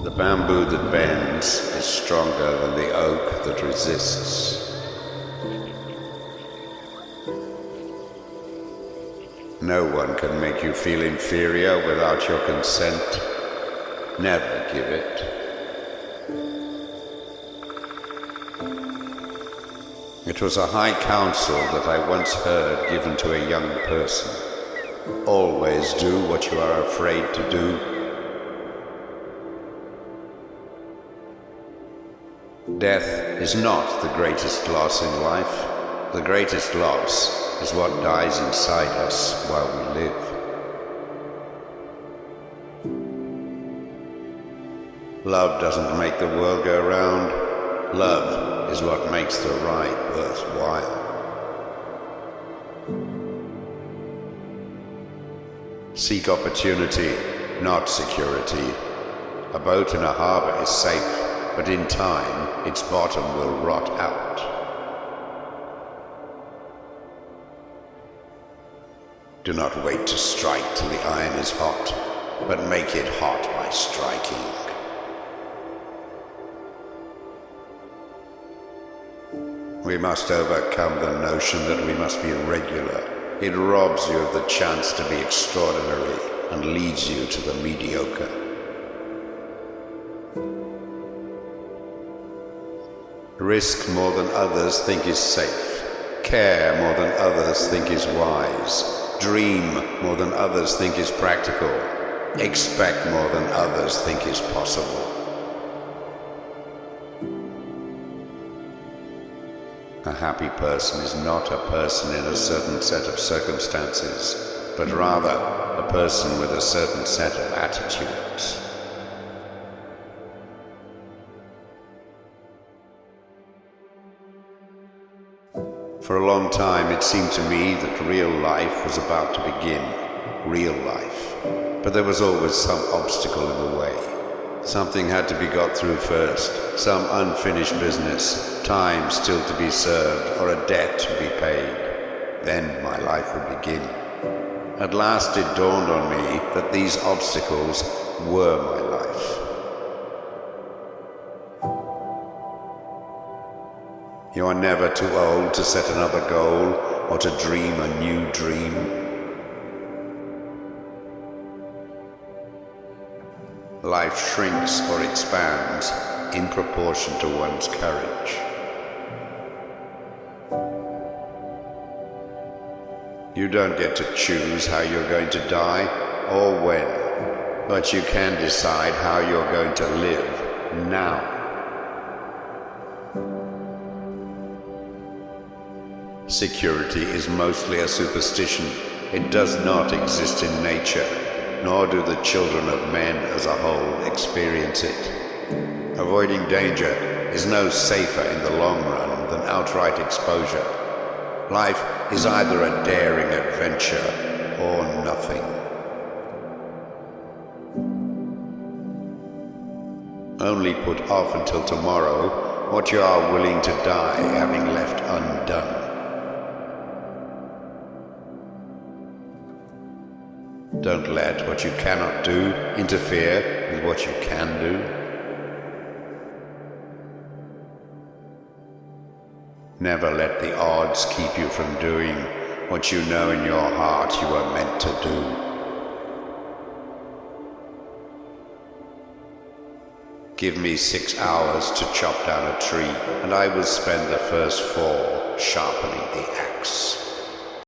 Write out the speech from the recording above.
The bamboo that bends is stronger than the oak that resists. No one can make you feel inferior without your consent. Never give it. It was a high counsel that I once heard given to a young person. Always do what you are afraid to do. Death is not the greatest loss in life. The greatest loss is what dies inside us while we live. Love doesn't make the world go round. Love is what makes the ride worthwhile. Seek opportunity, not security. A boat in a harbor is safe, but in time, its bottom will rot out. Do not wait to strike till the iron is hot, but make it hot by striking. We must overcome the notion that we must be regular. It robs you of the chance to be extraordinary and leads you to the mediocre. Risk more than others think is safe. Care more than others think is wise. Dream more than others think is practical. Expect more than others think is possible. A happy person is not a person in a certain set of circumstances, but rather a person with a certain set of attitudes. For a long time it seemed to me that real life was about to begin, real life. But there was always some obstacle in the way. Something had to be got through first, some unfinished business, time still to be served, or a debt to be paid. Then my life would begin. At last it dawned on me that these obstacles were my life. You are never too old to set another goal or to dream a new dream. Life shrinks or expands in proportion to one's courage. You don't get to choose how you're going to die or when, but you can decide how you're going to live now. Security is mostly a superstition. It does not exist in nature, nor do the children of men as a whole experience it. Avoiding danger is no safer in the long run than outright exposure. Life is either a daring adventure or nothing. Only put off until tomorrow what you are willing to die having left undone. Don't let what you cannot do interfere with what you can do. Never let the odds keep you from doing what you know in your heart you are meant to do. Give me 6 hours to chop down a tree, and I will spend the first 4 sharpening the axe.